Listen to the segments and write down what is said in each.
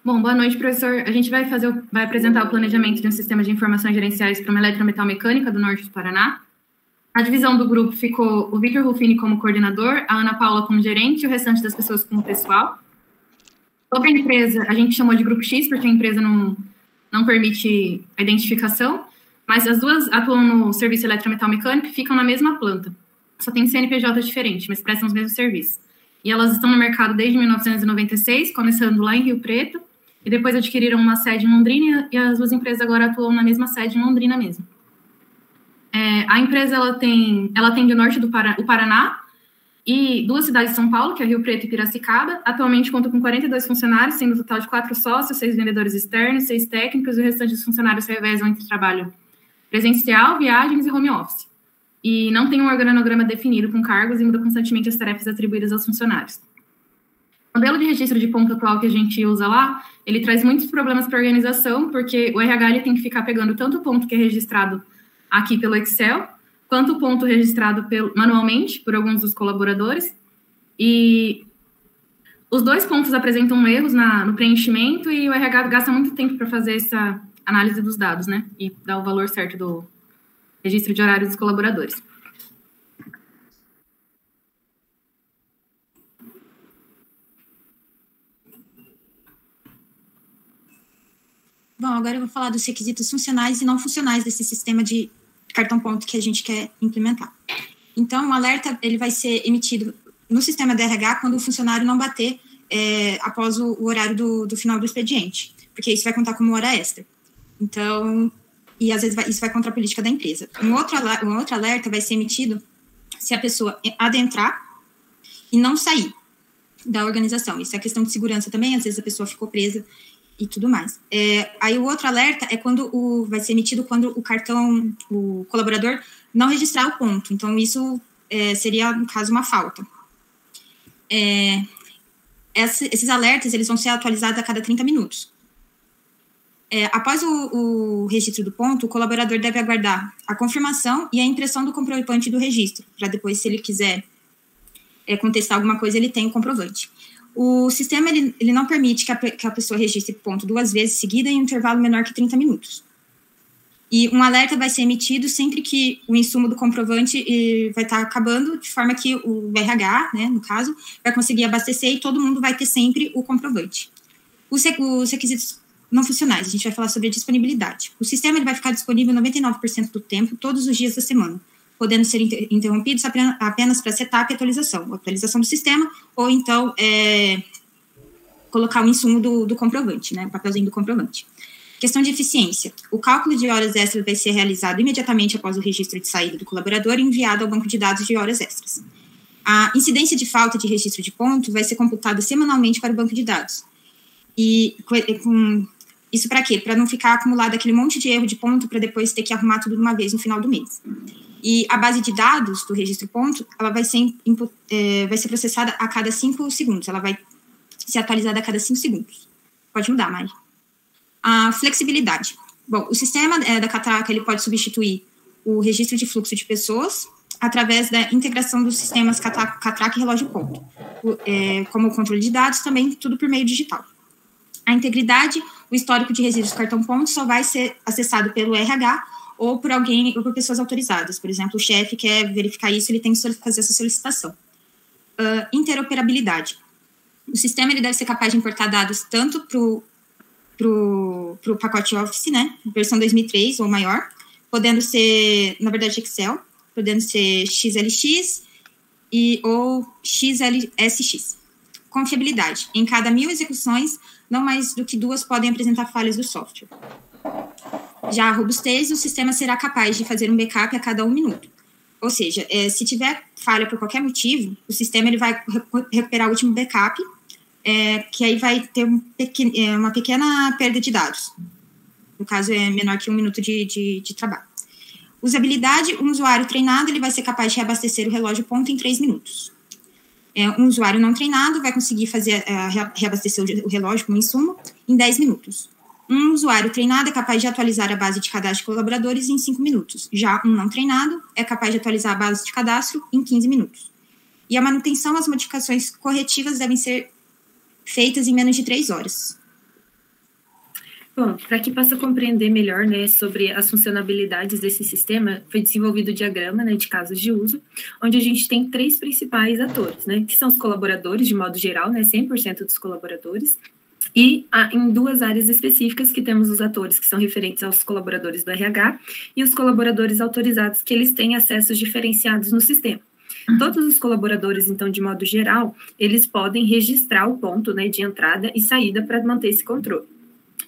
Bom, boa noite, professor. A gente vai apresentar o planejamento de um sistema de informações gerenciais para uma eletrometal mecânica do norte do Paraná. A divisão do grupo ficou o Victor Rufini como coordenador, a Ana Paula como gerente e o restante das pessoas como pessoal. Sobre a empresa, a gente chamou de Grupo X, porque a empresa não permite a identificação, mas as duas atuam no serviço eletrometal mecânico e ficam na mesma planta. Só tem CNPJ diferente, mas prestam os mesmos serviços. E elas estão no mercado desde 1996, começando lá em Rio Preto, e depois adquiriram uma sede em Londrina, e as duas empresas agora atuam na mesma sede em Londrina mesmo. A empresa ela atende o norte do Paraná e duas cidades de São Paulo, que é Rio Preto e Piracicaba. Atualmente conta com 42 funcionários, sendo um total de 4 sócios, 6 vendedores externos, 6 técnicos, e o restante dos funcionários se revezam entre trabalho presencial, viagens e home office. E não tem um organograma definido com cargos e muda constantemente as tarefas atribuídas aos funcionários. O modelo de registro de ponto atual que a gente usa lá, ele traz muitos problemas para a organização, porque o RH ele tem que ficar pegando tanto o ponto que é registrado aqui pelo Excel, quanto o ponto registrado manualmente por alguns dos colaboradores. E os dois pontos apresentam erros no preenchimento e o RH gasta muito tempo para fazer essa análise dos dados, né? E dar o valor certo do registro de horário dos colaboradores. Bom, agora eu vou falar dos requisitos funcionais e não funcionais desse sistema de cartão-ponto que a gente quer implementar. Então, o alerta ele vai ser emitido no sistema DRH quando o funcionário não bater após o horário do final do expediente, porque isso vai contar como hora extra. Então, e às vezes isso vai contra a política da empresa. Um outro alerta vai ser emitido se a pessoa adentrar e não sair da organização. Isso é questão de segurança também, às vezes a pessoa ficou presa e tudo mais. Aí o outro alerta é quando vai ser emitido quando o colaborador não registrar o ponto. Então, isso seria, no caso, uma falta. Esses alertas, eles vão ser atualizados a cada 30 minutos. Após o registro do ponto, o colaborador deve aguardar a confirmação e a impressão do comprovante do registro, para depois, se ele quiser contestar alguma coisa, ele tem o comprovante. O sistema ele não permite que a pessoa registre ponto 2 vezes seguida em um intervalo menor que 30 minutos. E um alerta vai ser emitido sempre que o insumo do comprovante vai estar acabando, de forma que o RH, né, no caso, vai conseguir abastecer e todo mundo vai ter sempre o comprovante. Os requisitos não funcionais, a gente vai falar sobre a disponibilidade. O sistema ele vai ficar disponível 99% do tempo, todos os dias da semana, podendo ser interrompidos apenas para setup e atualização do sistema, ou então colocar o insumo do comprovante, né, o papelzinho do comprovante. Questão de eficiência. O cálculo de horas extras vai ser realizado imediatamente após o registro de saída do colaborador e enviado ao banco de dados de horas extras. A incidência de falta de registro de ponto vai ser computada semanalmente para o banco de dados. E isso para quê? Para não ficar acumulado aquele monte de erro de ponto para depois ter que arrumar tudo de uma vez no final do mês. E a base de dados do registro ponto, ela vai ser processada a cada 5 segundos. Ela vai ser atualizada a cada 5 segundos. Pode mudar, Mari. A flexibilidade. Bom, o sistema da Catraca, ele pode substituir o registro de fluxo de pessoas através da integração dos sistemas Catraca e relógio ponto. Como o controle de dados, também tudo por meio digital. A integridade, o histórico de resíduos cartão ponto só vai ser acessado pelo RH ou por alguém, ou por pessoas autorizadas. Por exemplo, o chefe quer verificar isso, ele tem que fazer essa solicitação. Interoperabilidade. O sistema ele deve ser capaz de importar dados tanto pro pacote Office, né, versão 2003 ou maior, podendo ser, na verdade, Excel, podendo ser XLX ou XLSX. Confiabilidade. Em cada 1000 execuções, não mais do que 2 podem apresentar falhas do software. Já a robustez, o sistema será capaz de fazer um backup a cada 1 minuto. Ou seja, se tiver falha por qualquer motivo, o sistema ele vai recuperar o último backup, que aí vai ter uma pequena perda de dados. No caso, é menor que 1 minuto de trabalho. Usabilidade, um usuário treinado ele vai ser capaz de reabastecer o relógio ponto em 3 minutos. Um usuário não treinado vai conseguir reabastecer o relógio com insumo em 10 minutos. Um usuário treinado é capaz de atualizar a base de cadastro de colaboradores em 5 minutos. Já um não treinado é capaz de atualizar a base de cadastro em 15 minutos. E a manutenção, as modificações corretivas devem ser feitas em menos de 3 horas. Bom, para que possa compreender melhor, né, sobre as funcionalidades desse sistema, foi desenvolvido o diagrama, né, de casos de uso, onde a gente tem 3 principais atores, né, que são os colaboradores, de modo geral, né, 100% dos colaboradores, e em 2 áreas específicas que temos os atores que são referentes aos colaboradores do RH e os colaboradores autorizados, que eles têm acessos diferenciados no sistema. Todos os colaboradores, então, de modo geral, eles podem registrar o ponto, né, de entrada e saída para manter esse controle.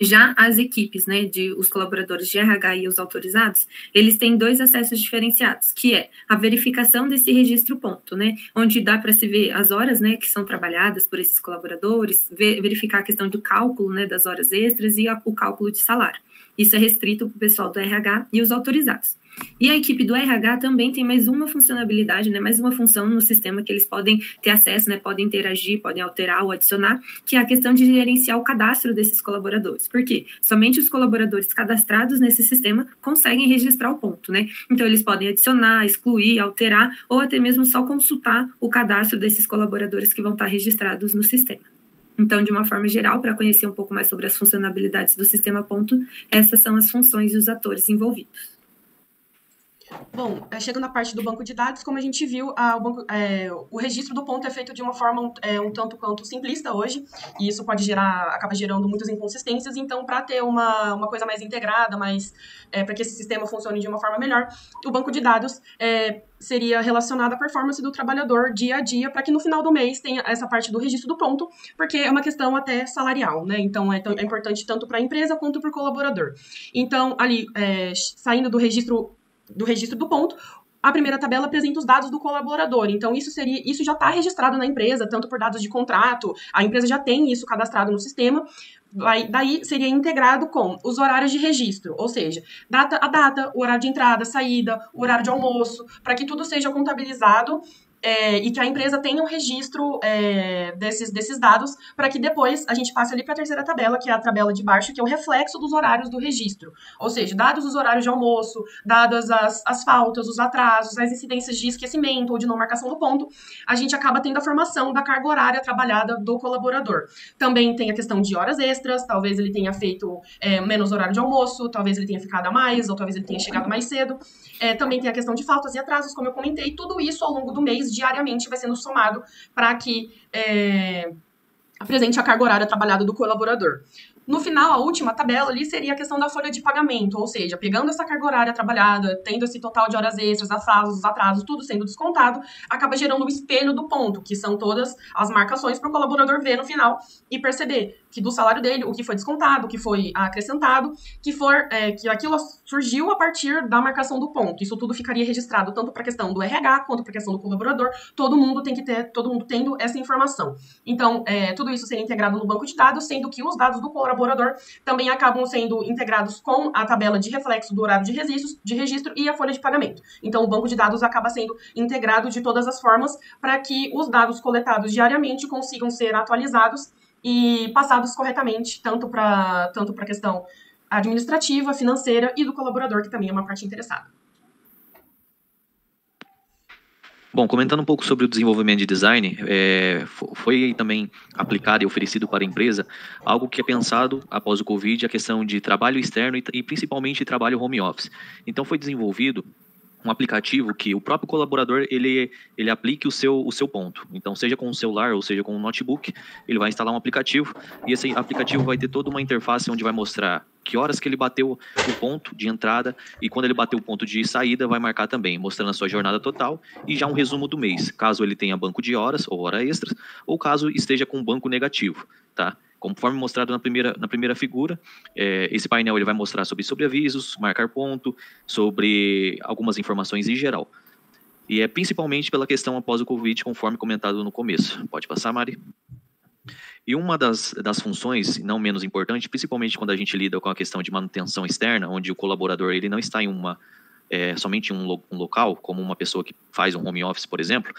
Já as equipes, né, os colaboradores de RH e os autorizados, eles têm 2 acessos diferenciados, que é a verificação desse registro ponto, né, onde dá para se ver as horas, né, que são trabalhadas por esses colaboradores, verificar a questão do cálculo, né, das horas extras e o cálculo de salário. Isso é restrito para o pessoal do RH e os autorizados. E a equipe do RH também tem mais uma funcionalidade, né, mais uma função no sistema que eles podem ter acesso, né, podem interagir, podem alterar ou adicionar, que é a questão de gerenciar o cadastro desses colaboradores. Por quê? Somente os colaboradores cadastrados nesse sistema conseguem registrar o ponto, né? Então, eles podem adicionar, excluir, alterar, ou até mesmo só consultar o cadastro desses colaboradores que vão estar registrados no sistema. Então, de uma forma geral, para conhecer um pouco mais sobre as funcionalidades do sistema ponto, essas são as funções e os atores envolvidos. Bom, chegando na parte do banco de dados, como a gente viu, o registro do ponto é feito de uma forma um tanto quanto simplista hoje, e isso acaba gerando muitas inconsistências. Então, para ter uma coisa mais integrada, para que esse sistema funcione de uma forma melhor, o banco de dados seria relacionado à performance do trabalhador dia a dia, para que no final do mês tenha essa parte do registro do ponto, porque é uma questão até salarial, né? Então, é importante tanto para a empresa quanto para o colaborador. Então, ali, saindo do registro do ponto, a primeira tabela apresenta os dados do colaborador. Então, isso já está registrado na empresa, tanto por dados de contrato, a empresa já tem isso cadastrado no sistema. Daí seria integrado com os horários de registro, ou seja, a data, o horário de entrada, saída, o horário de almoço, para que tudo seja contabilizado e que a empresa tenha um registro desses dados, para que depois a gente passe ali para a terceira tabela, que é a tabela de baixo, que é o reflexo dos horários do registro. Ou seja, dados os horários de almoço, dadas as faltas, os atrasos, as incidências de esquecimento ou de não marcação do ponto, a gente acaba tendo a formação da carga horária trabalhada do colaborador. Também tem a questão de horas extras, talvez ele tenha feito menos horário de almoço, talvez ele tenha ficado a mais, ou talvez ele tenha chegado mais cedo. Também tem a questão de faltas e atrasos, como eu comentei, tudo isso ao longo do mês, diariamente, vai sendo somado para que apresente a carga horária trabalhada do colaborador. No final, a última tabela ali seria a questão da folha de pagamento, ou seja, pegando essa carga horária trabalhada, tendo esse total de horas extras, os atrasos, tudo sendo descontado, acaba gerando o espelho do ponto, que são todas as marcações para o colaborador ver no final e perceber que do salário dele, o que foi descontado, o que foi acrescentado, que aquilo surgiu a partir da marcação do ponto. Isso tudo ficaria registrado tanto para a questão do RH quanto para a questão do colaborador. Todo mundo tendo essa informação. Então, tudo isso seria integrado no banco de dados, sendo que os dados do colaborador também acabam sendo integrados com a tabela de reflexo do horário de registro e a folha de pagamento. Então, o banco de dados acaba sendo integrado de todas as formas para que os dados coletados diariamente consigam ser atualizados e passados corretamente, tanto para a questão administrativa, financeira e do colaborador, que também é uma parte interessada. Bom, comentando um pouco sobre o desenvolvimento de design, foi também aplicado e oferecido para a empresa algo que é pensado após o Covid, a questão de trabalho externo e principalmente trabalho home office. Então foi desenvolvido um aplicativo que o próprio colaborador ele aplique o seu ponto. Então, seja com um celular ou seja com um notebook, ele vai instalar um aplicativo e esse aplicativo vai ter toda uma interface onde vai mostrar que horas que ele bateu o ponto de entrada e quando ele bateu o ponto de saída vai marcar também, mostrando a sua jornada total e já um resumo do mês, caso ele tenha banco de horas ou hora extras, ou caso esteja com banco negativo, tá? Conforme mostrado na primeira figura, esse painel ele vai mostrar sobre sobreavisos, marcar ponto, sobre algumas informações em geral. E é principalmente pela questão após o Covid, conforme comentado no começo. Pode passar, Mari? E uma das funções, não menos importante, principalmente quando a gente lida com a questão de manutenção externa, onde o colaborador ele não está em somente em um local, como uma pessoa que faz um home office, por exemplo,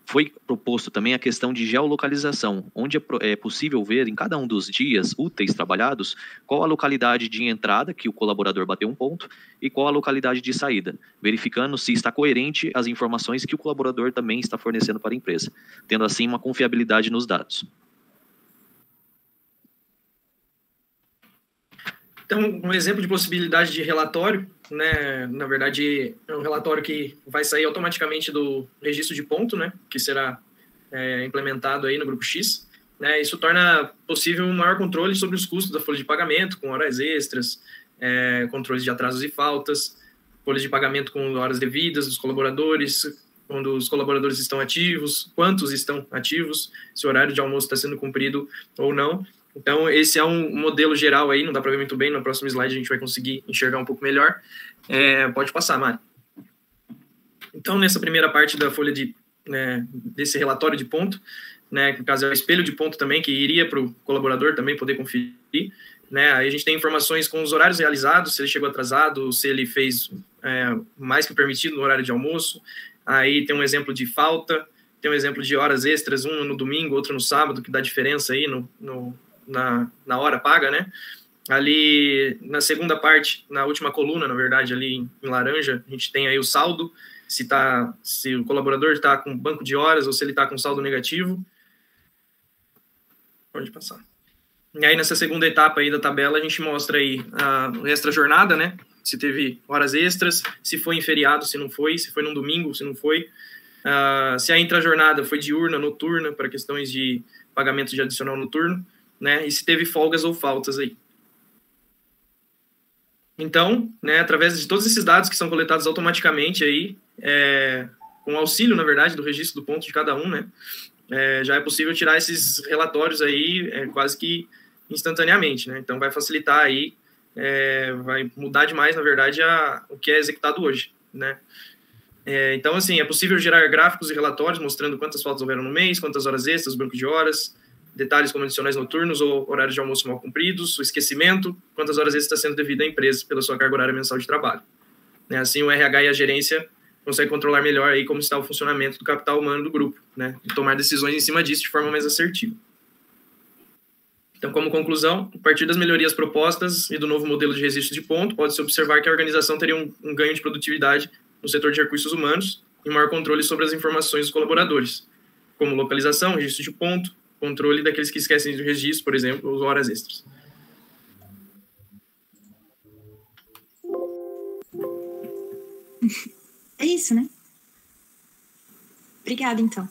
foi proposto também a questão de geolocalização, onde é possível ver em cada um dos dias úteis trabalhados qual a localidade de entrada que o colaborador bateu um ponto e qual a localidade de saída, verificando se está coerente as informações que o colaborador também está fornecendo para a empresa, tendo assim uma confiabilidade nos dados. Então, um exemplo de possibilidade de relatório, né, na verdade, é um relatório que vai sair automaticamente do registro de ponto, né, que será implementado aí no Grupo X. Né, isso torna possível um maior controle sobre os custos da folha de pagamento, com horas extras, controles de atrasos e faltas, folhas de pagamento com horas devidas dos colaboradores, quando os colaboradores estão ativos, quantos estão ativos, se o horário de almoço está sendo cumprido ou não. Então, esse é um modelo geral aí, não dá para ver muito bem, no próximo slide a gente vai conseguir enxergar um pouco melhor. Pode passar, Mari. Então, nessa primeira parte da folha desse relatório de ponto, né, que no caso é o espelho de ponto também, que iria para o colaborador também poder conferir, né, aí a gente tem informações com os horários realizados, se ele chegou atrasado, se ele fez mais que o permitido no horário de almoço, aí tem um exemplo de falta, tem um exemplo de horas extras, um no domingo, outro no sábado, que dá diferença aí na hora paga, né, ali na segunda parte, na última coluna, na verdade, ali em laranja, a gente tem aí o saldo, se o colaborador está com banco de horas ou se ele está com saldo negativo. Pode passar. E aí, nessa segunda etapa aí da tabela, a gente mostra aí a extra jornada, né? Se teve horas extras, se foi em feriado, se não foi, se foi num domingo, se não foi. Se a intrajornada foi diurna, noturna, para questões de pagamento de adicional noturno, né? E se teve folgas ou faltas aí. Então, né, através de todos esses dados que são coletados automaticamente aí, com auxílio, na verdade, do registro do ponto de cada um, né? Já é possível tirar esses relatórios aí quase que instantaneamente, né? Então vai facilitar aí, vai mudar demais, na verdade, o que é executado hoje, né? Então, assim, é possível gerar gráficos e relatórios mostrando quantas faltas houveram no mês, quantas horas extras, banco de horas, detalhes como adicionais noturnos ou horários de almoço mal cumpridos, o esquecimento, quantas horas extras está sendo devido à empresa pela sua carga horária mensal de trabalho. Assim, o RH e a gerência consegue controlar melhor aí como está o funcionamento do capital humano do grupo, né? E tomar decisões em cima disso de forma mais assertiva. Então, como conclusão, a partir das melhorias propostas e do novo modelo de registro de ponto, pode-se observar que a organização teria um ganho de produtividade no setor de recursos humanos e maior controle sobre as informações dos colaboradores, como localização, registro de ponto, controle daqueles que esquecem de registro, por exemplo, ou horas extras. É isso, né? Obrigada, então.